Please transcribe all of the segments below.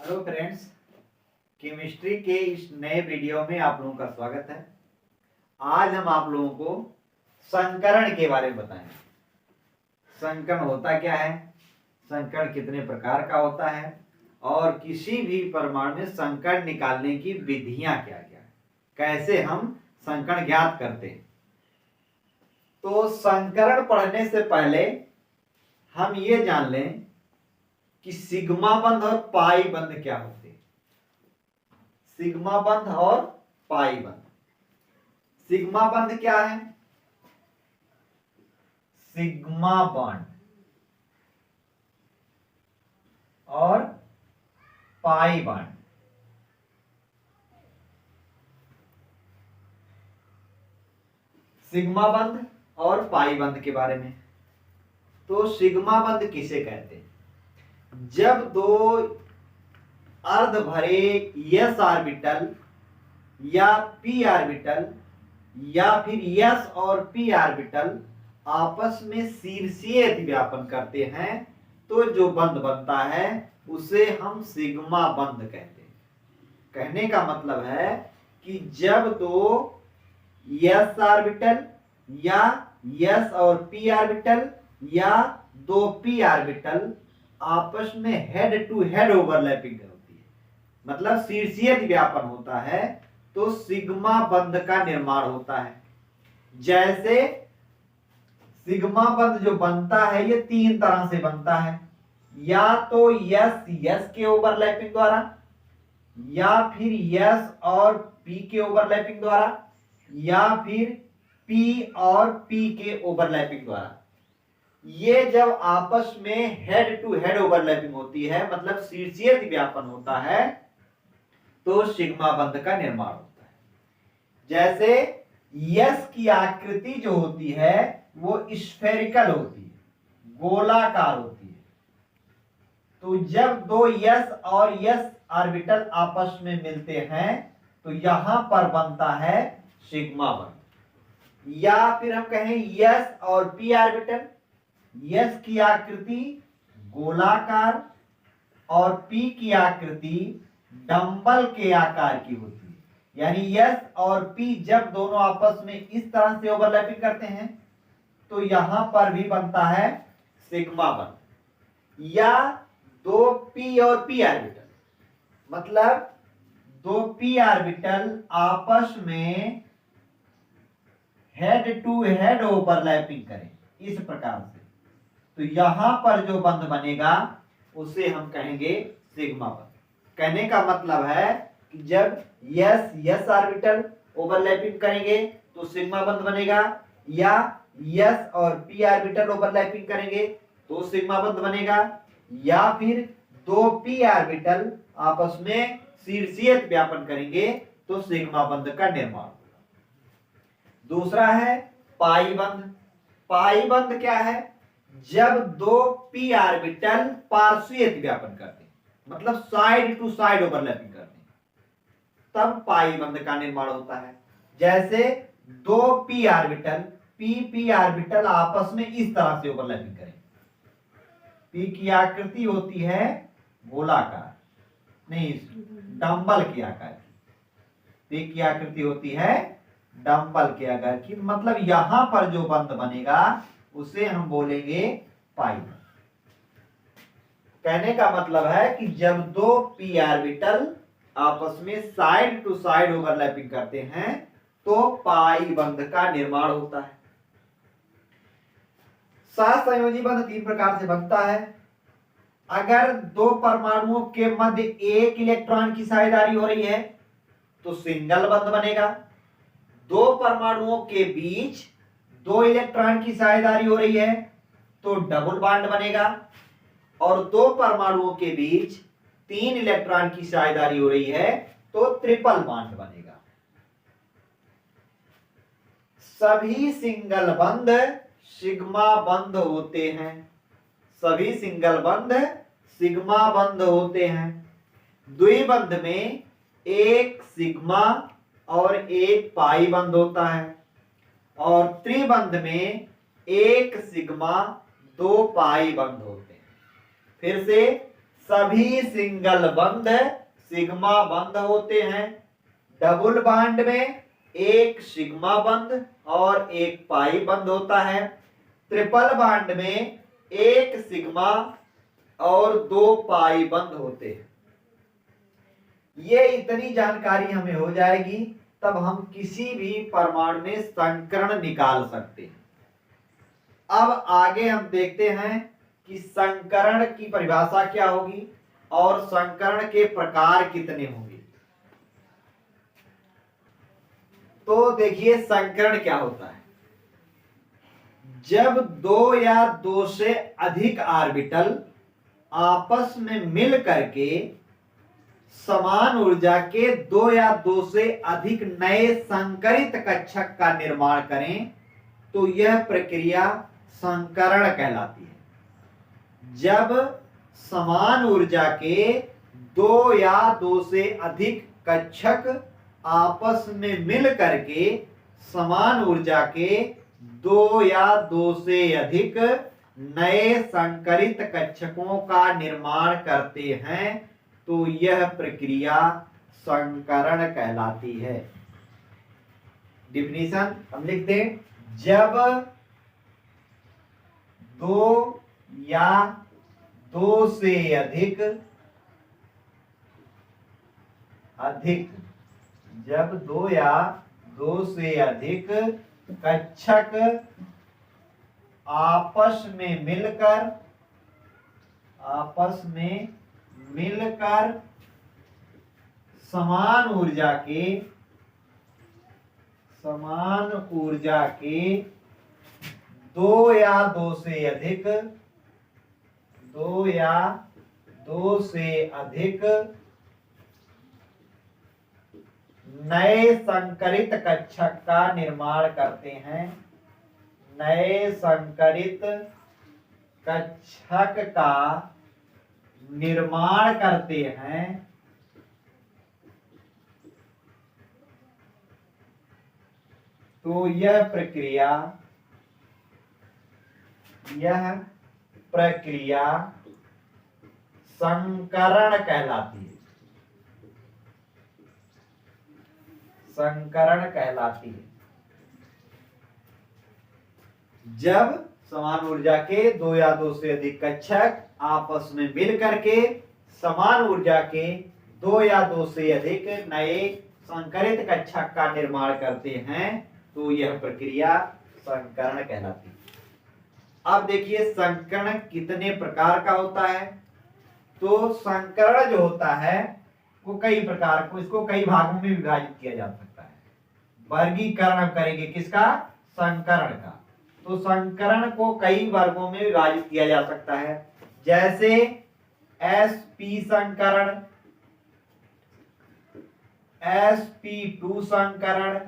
Hello friends, chemistry के इस नए वीडियो में आप लोगों का स्वागत है। आज हम आप लोगों को संकरण के बारे में बताएंगे। संकरण होता क्या है, संकरण कितने प्रकार का होता है और किसी भी परमाणु में संकरण निकालने की विधियां क्या क्या है, कैसे हम संकरण ज्ञात करते हैं। तो संकरण पढ़ने से पहले हम ये जान लें कि सिग्मा बंध और पाई बंध क्या होते हैं। सिग्मा बंध और पाई बंध। सिग्मा बंध क्या है? सिग्मा बंध और पाई बंध। सिग्मा बंध और पाई बंध के बारे में, तो सिग्मा बंध किसे कहते हैं? जब दो अर्ध भरे s ऑर्बिटल या p ऑर्बिटल या फिर s और p ऑर्बिटल आपस में शीर्षीय अतिव्यापन करते हैं तो जो बंध बनता है उसे हम सिग्मा बंध कहते हैं। कहने का मतलब है कि जब दो s ऑर्बिटल या s और p ऑर्बिटल या दो p ऑर्बिटल आपस में हेड टू हेड ओवरलैपिंग होती है, मतलब शीर्षीय व्यापन होता है, तो सिग्मा बंध का निर्माण होता है। जैसे सिग्मा बंध जो बनता है ये तीन तरह से बनता है, या तो यस के ओवरलैपिंग द्वारा, या फिर यस और पी के ओवरलैपिंग द्वारा, या फिर पी और पी के ओवरलैपिंग द्वारा। ये जब आपस में हेड टू हेड ओवरलैपिंग होती है, मतलब शीर्षीय व्यापन होता है, तो सिग्मा बंध का निर्माण होता है। जैसे यस की आकृति जो होती है वो स्फेरिकल होती है, गोलाकार होती है। तो जब दो यस और यस ऑर्बिटल आपस में मिलते हैं तो यहां पर बनता है सिग्मा बंध। या फिर हम कहें यस और पी ऑर्बिटल, यस की आकृति गोलाकार और पी की आकृति डंबल के आकार की होती है। यानी यस और पी जब दोनों आपस में इस तरह से ओवरलैपिंग करते हैं तो यहां पर भी बनता है सिग्मा बंध। या दो पी और पी ऑर्बिटल, मतलब दो पी ऑर्बिटल आपस में हेड टू हेड ओवरलैपिंग करें इस प्रकार से, तो यहां पर जो बंध बनेगा उसे हम कहेंगे सिग्मा बंध। कहने का मतलब है कि जब यस ऑर्बिटल ओवरलैपिंग करेंगे तो सिग्मा बंध बनेगा, या यस और पी ऑर्बिटल ओवरलैपिंग करेंगे तो सिग्मा बंध बनेगा, या फिर दो पी ऑर्बिटल आपस में शीर्षीय व्यापन करेंगे तो सिग्मा बंध का निर्माण होगा। दूसरा है पाई बंध। पाई बंध क्या है? जब दो पी ऑर्बिटल पार्श्वीय व्यापन करते हैं, मतलब साइड टू साइड ओवरलैपिंग करते हैं, तब पाई बंध का निर्माण होता है। जैसे दो पी ऑर्बिटल पी ऑर्बिटल आपस में इस तरह से ओवरलैपिंग करें। पी की आकृति होती है गोलाकार, नहीं डंबल की आकार की। पी की आकृति होती है डंबल के आकार की, मतलब यहां पर जो बंध बनेगा उसे हम बोलेंगे पाई बंध। कहने का मतलब है कि जब दो पी ऑर्बिटल आपस में साइड टू साइड ओवरलैपिंग करते हैं तो पाई बंध का निर्माण होता है। सहसंयोजी बंध तीन प्रकार से बनता है। अगर दो परमाणुओं के मध्य एक इलेक्ट्रॉन की साझेदारी हो रही है तो सिंगल बंध बनेगा। दो परमाणुओं के बीच दो इलेक्ट्रॉन की साझेदारी हो रही है तो डबल बॉन्ड बनेगा, और दो परमाणुओं के बीच तीन इलेक्ट्रॉन की साझेदारी हो रही है तो ट्रिपल बॉन्ड बनेगा। सभी सिंगल बंध सिग्मा बंध होते हैं। सभी सिंगल बंध सिग्मा बंध होते हैं। द्विबंध में एक सिग्मा और एक पाई बंध होता है, और त्रिबंध में एक सिग्मा दो पाई बंध होते हैं। फिर से सभी सिंगल बंध सिग्मा बंध होते हैं। डबल बॉन्ड में एक सिग्मा बंध और एक पाई बंध होता है। ट्रिपल बॉन्ड में एक सिग्मा और 2 पाई बंध होते हैं। ये इतनी जानकारी हमें हो जाएगी तब हम किसी भी परमाणु में संकरण निकाल सकते हैं। अब आगे हम देखते हैं कि संकरण की परिभाषा क्या होगी और संकरण के प्रकार कितने होंगे। तो देखिए संकरण क्या होता है। जब 2 या 2 से अधिक ऑर्बिटल आपस में मिल करके समान ऊर्जा के 2 या 2 से अधिक नए संकरित कक्षक का निर्माण करें तो यह प्रक्रिया संकरण कहलाती है। जब समान ऊर्जा के 2 या 2 से अधिक कक्षक आपस में मिल करके समान ऊर्जा के 2 या 2 से अधिक नए संकरित कक्षकों का निर्माण करते हैं तो यह प्रक्रिया संकरण कहलाती है। डिफिनीशन हम लिख दें, जब 2 या 2 से अधिक जब 2 या 2 से अधिक कक्षक आपस में मिलकर समान ऊर्जा के 2 या 2 से अधिक नए संकरित कक्षक का निर्माण करते हैं। नए संकरित कक्षक का निर्माण करते हैं तो यह प्रक्रिया संकरण कहलाती है। जब समान ऊर्जा के 2 या 2 से अधिक कक्षक आपस में मिल करके समान ऊर्जा के 2 या 2 से अधिक नए संकरित कक्षक का निर्माण करते हैं तो यह प्रक्रिया संकरण कहलाती है। अब देखिए संकरण कितने प्रकार का होता है। तो संकरण जो होता है वो कई प्रकार को, इसको कई भागों में विभाजित किया जा सकता है। वर्गीकरण हम करेंगे किसका, संकरण का। तो संकरण को कई वर्गों में विभाजित किया जा सकता है, जैसे sp संकरण, sp2 संकरण,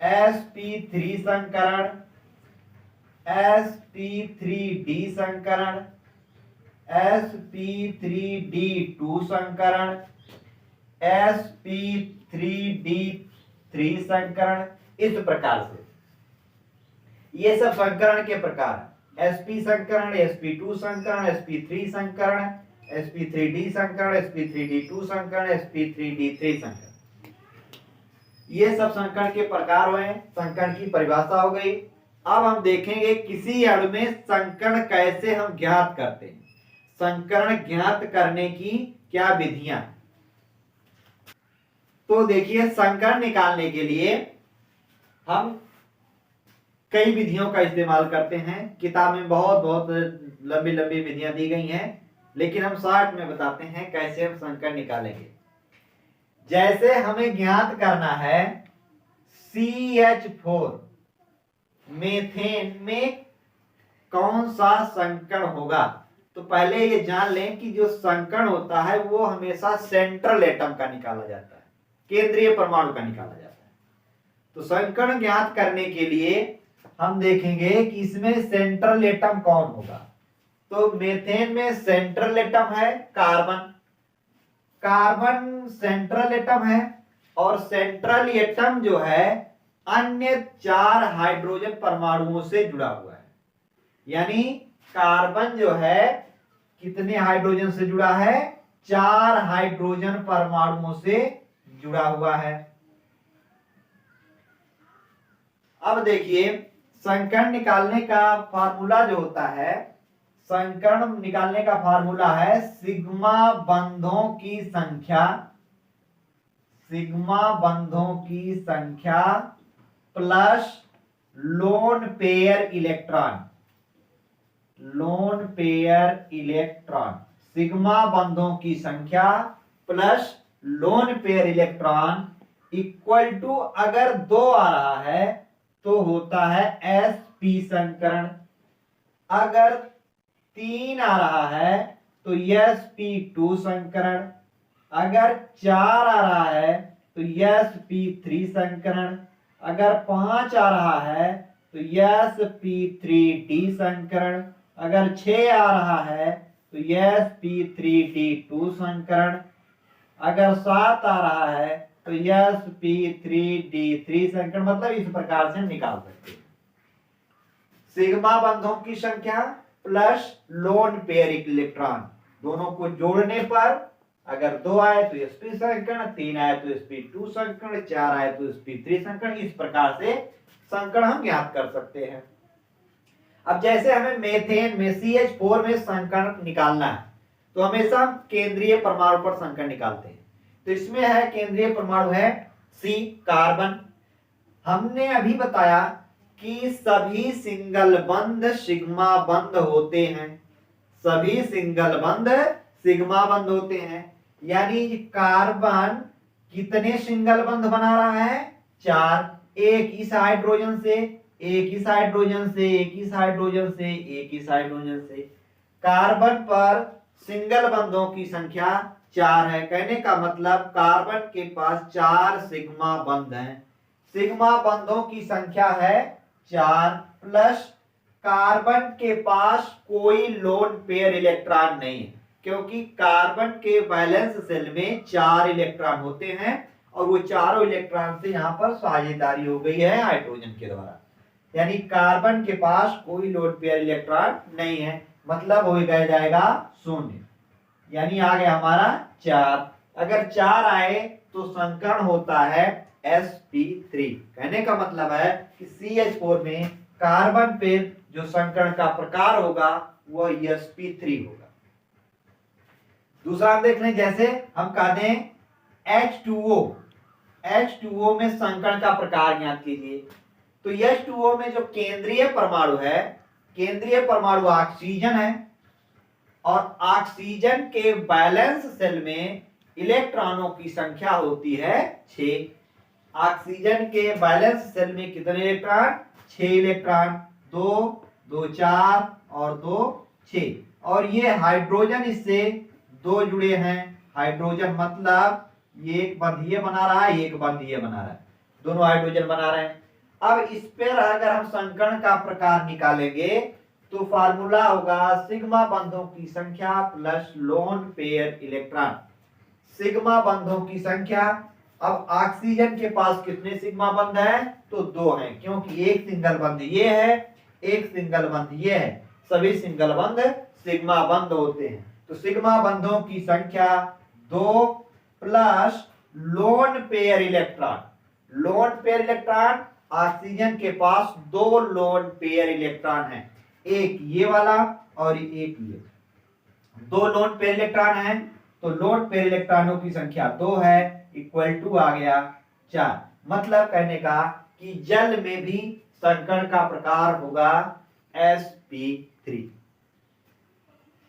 sp3 संकरण, sp3d संकरण, sp3d2 संकरण, sp3d3 संकरण। इस प्रकार से ये सब संकरण के प्रकार है। sp संकरण, sp2 संकरण, sp3 संकरण, sp3d संकरण, sp3d2 संकरण, sp3d3 संकरण। ये सब संकरण के प्रकार हुए। संकरण की परिभाषा हो गई। अब हम देखेंगे किसी अणु में संकरण कैसे हम ज्ञात करते हैं। संकरण ज्ञात करने की क्या विधियां। तो देखिए संकरण निकालने के लिए हम कई विधियों का इस्तेमाल करते हैं। किताब में बहुत लंबी लंबी विधियां दी गई हैं, लेकिन हम शॉर्ट में बताते हैं कैसे हम संकरण निकालेंगे। जैसे हमें ज्ञात करना है CH4 मीथेन में कौन सा संकरण होगा, तो पहले ये जान लें कि जो संकरण होता है वो हमेशा सेंट्रल एटम का निकाला जाता है, केंद्रीय परमाणु का निकाला जाता है। तो संकरण ज्ञात करने के लिए हम देखेंगे कि इसमें सेंट्रल एटम कौन होगा। तो मीथेन में सेंट्रल एटम है कार्बन। कार्बन सेंट्रल एटम है और सेंट्रल एटम जो है अन्य 4 हाइड्रोजन परमाणुओं से जुड़ा हुआ है। यानी कार्बन जो है कितने हाइड्रोजन से जुड़ा है, 4 हाइड्रोजन परमाणुओं से जुड़ा हुआ है। अब देखिए संकर्ण निकालने का फार्मूला जो होता है, संकर्ण निकालने का फार्मूला है सिग्मा बंधों की संख्या, सिग्मा बंधों की संख्या plus lone pair electron, lone pair electron, sigma बंधों की संख्या plus lone pair electron equal to, अगर 2 आ रहा है तो होता है sp संकरण, अगर 3 आ रहा है तो sp2 संकरण, अगर 4 आ रहा है तो sp3 संकरण, अगर 5 आ रहा है तो sp3d संकरण, अगर 6 आ रहा है तो sp3d2 संकरण, अगर 7 आ रहा है तो sp3d3 संकरण। मतलब इस प्रकार से निकाल सकते हैं सिग्मा बंधों की संख्या प्लस लोन पेयर इलेक्ट्रॉन, दोनों को जोड़ने पर अगर 2 आए तो sp संकरण, 3 आए तो sp2 संकरण, 4 आए तो sp3 संकरण। इस प्रकार से संकरण हम ज्ञात कर सकते हैं। अब जैसे हमें मेथेन में CH4 में संकरण निकालना है तो हमेशा हम केंद्रीय परमाणु पर संकरण निकालते हैं। तो इसमें है केंद्रीय परमाणु है C कार्बन। हमने अभी बताया कि सभी सिंगल बंध सिग्मा बंध होते हैं, सभी सिंगल बंध सिग्मा बंध होते हैं, यानी कार्बन कितने सिंगल बंध बना रहा है, 4, एक इस हाइड्रोजन से, एक इस हाइड्रोजन से, एक इस हाइड्रोजन से, एक इस हाइड्रोजन से। कार्बन पर सिंगल बंधों की संख्या 4 है, कहने का मतलब कार्बन के पास 4 सिग्मा बंध हैं। सिग्मा बंधों की संख्या है 4 प्लस कार्बन के पास कोई लोन पेयर इलेक्ट्रॉन नहीं है, क्योंकि कार्बन के वैलेंस सेल में 4 इलेक्ट्रॉन होते हैं और वो चारों इलेक्ट्रॉन से यहाँ पर साझेदारी हो गई है हाइड्रोजन के द्वारा, यानी कार्बन के पास कोई लोन पेयर इलेक्ट्रॉन नहीं है, मतलब हो जाएगा 0, यानी आ गया हमारा 4। अगर 4 आए तो संकर्ण होता है sp3। कहने का मतलब है कि CH4 में कार्बन पे जो संकर्ण का प्रकार होगा वह sp3 होगा। दूसरा हम देख लें, जैसे हम कहते हैं H2O में संकर्ण का प्रकार ज्ञात कीजिए। तो H2O में जो केंद्रीय परमाणु है, केंद्रीय परमाणु ऑक्सीजन है और ऑक्सीजन के बैलेंस सेल में इलेक्ट्रॉनों की संख्या होती है 6। ऑक्सीजन के बैलेंस सेल में कितने इलेक्ट्रॉन, 6 इलेक्ट्रॉन, 2 2 4 और 2 6, और ये हाइड्रोजन इससे 2 जुड़े हैं। हाइड्रोजन मतलब ये एक बंध ये बना रहा है, एक बंध ये बना रहा है, दोनों हाइड्रोजन बना रहे हैं। अब इस पर अगर हम संकर्ण का प्रकार निकालेंगे तो फार्मूला होगा सिग्मा बंधों की संख्या plus lone pair electron, sigma बंधों की संख्या। अब ऑक्सीजन के पास कितने सिग्मा बंध हैं, तो 2 हैं, क्योंकि एक सिंगल बंध ये है, एक सिंगल बंध ये है, सभी सिंगल बंध सिग्मा बंध होते हैं। तो सिग्मा बंधों की संख्या 2 plus lone pair electron, lone pair electron oxygen के पास 2 लोन पेयर इलेक्ट्रॉन है, एक ये वाला और एक ये, 2 लोन पेयर इलेक्ट्रॉन है, तो लोन पेयर इलेक्ट्रॉनों की संख्या 2 है, इक्वल टू आ गया 4। मतलब कहने का कि जल में भी संकर्ण का प्रकार होगा sp3।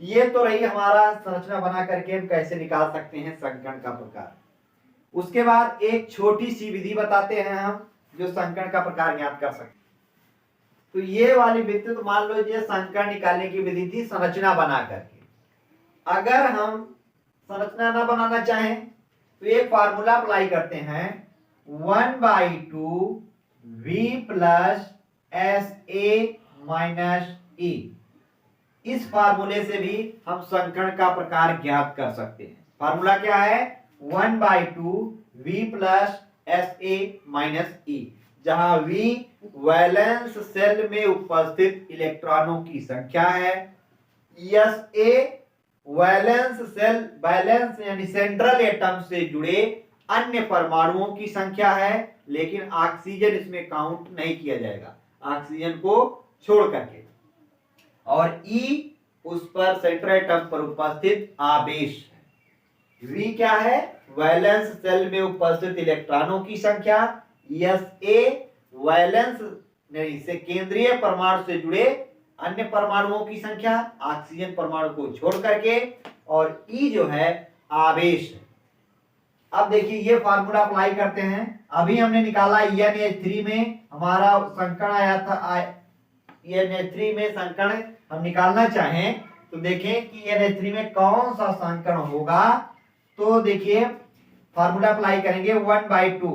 ये तो रही हमारा संरचना बना करके हम कैसे निकाल सकते हैं संकर्ण का प्रकार। उसके बाद एक छोटी सी विधि बताते हैं हम जो संकर्ण का प्रकार ज्ञात कर सकते हैं। तो ये वाली विधि, तो मान लो ये संकर्ण निकालने की विधि थी संरचना बना करके। अगर हम संरचना ना बनाना चाहें तो एक फार्मूला अप्लाई करते हैं 1/2 V प्लस SA-E। इस फार्मूले से भी हम संकर्ण का प्रकार ज्ञात कर सकते हैं। फार्मूला क्या है, 1/2 V प्लस SA-E। जहां V वैलेंस सेल में उपस्थित इलेक्ट्रॉनों की संख्या है, SA वैलेंस सेल बैलेंस यानी सेंट्रल एटम से जुड़े अन्य परमाणुओं की संख्या है, लेकिन ऑक्सीजन इसमें काउंट नहीं किया जाएगा, ऑक्सीजन को छोड़ करके। और E उस पर सेंट्रल एटम पर उपस्थित आवेश है। V क्या है? वैलेंस सेल में उपस्थित इलेक्ट्रॉनों की संख्या, SA वैलेंस से केंद्रीय परमाणु से जुड़े अन्य परमाणुओं की संख्या ऑक्सीजन परमाणु को छोड़ करके, और E जो है आवेश है। अब देखिए ये फार्मूला अप्लाई करते हैं। अभी हमने निकाला NH3 में हमारा संकरण आया था, NH3 में संकरण हम निकालना चाहें तो देखें कि NH3 में कौन सा संकरण होगा। तो देखिए फार्मूला अप्लाई करेंगे 1/2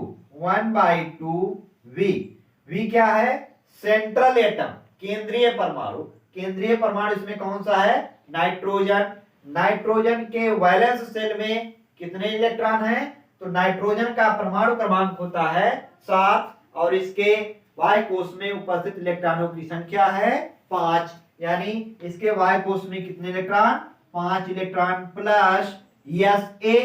V क्या है? सेंट्रल एटम केंद्रीय परमाणु, केंद्रीय परमाणु इसमें कौन सा है? नाइट्रोजन। नाइट्रोजन के वैलेंस सेल में कितने इलेक्ट्रॉन हैं? तो नाइट्रोजन का परमाणु क्रमांक होता है 7 और इसके वाय कोश में उपस्थित इलेक्ट्रॉनों की संख्या है 5, यानी इसके वाय कोश में कितने electron? 5 electron plus SA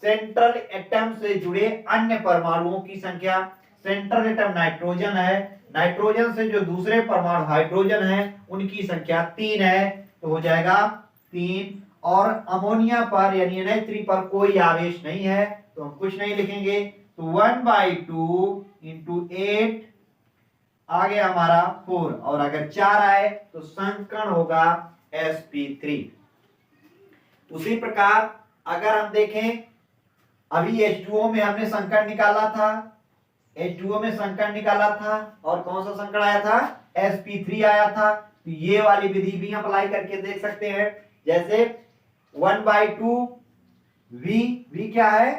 central atom से जुड़े अन्य परमाणुओं की संख्या। सेंट्रल एटम नाइट्रोजन है, नाइट्रोजन से जो दूसरे परमाणु हाइड्रोजन है उनकी संख्या 3 है, तो हो जाएगा 3। और अमोनिया पर यानी NH3 पर कोई आवेश नहीं है तो हम कुछ नहीं लिखेंगे, तो 1/2 × 8 आ गया हमारा 4, और अगर 4 आए तो संकरण होगा sp3। उसी प्रकार अगर हम देखें अभी H2O में हमने संकरण निकाला था, H2O में संकरण निकाला था और कौन सा संकरण आया था? sp3 आया था। तो ये वाली विधि भी अप्लाई करके देख सकते हैं। जैसे 1/2 V क्या है?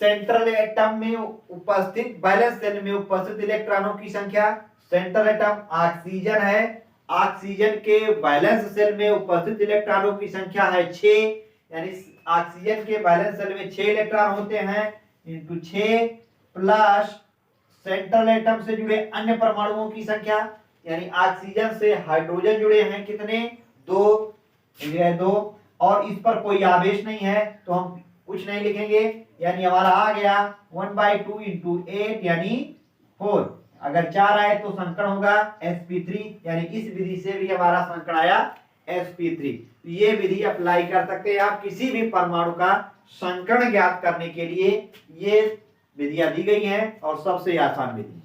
सेंट्रल एटम में उपस्थित बैलेंस सेल में उपस्थित इलेक्ट्रॉनों की संख्या। सेंट्रल एटम ऑक्सीजन है, ऑक्सीजन के बैलेंस सेल में उपस्थित इलेक्ट्रॉनों की संख्या है 6, यानी ऑक्सीजन के बैलेंस सेल में 6 इलेक्ट्रॉन होते हैं इंटू 6 प्लस सेंट्रल एटम से जुड़े अन्य परमाणुओं की संख्या, यानी ऑक्सीजन से हाइड्रोजन जुड़े हैं कितने? 2, और इस पर कोई आवेश नहीं है तो हम कुछ नहीं लिखेंगे, यानी हमारा आ गया 1/2 × 8 यानी 4। अगर 4 आए तो संकरण होगा sp3, यानी इस विधि से भी हमारा संकरण आया sp3। तो ये विधि अप्लाई कर सकते हैं आप किसी भी परमाणु का संकरण ज्ञात करने के लिए। ये विधियां दी गई हैं और सबसे आसान विधि।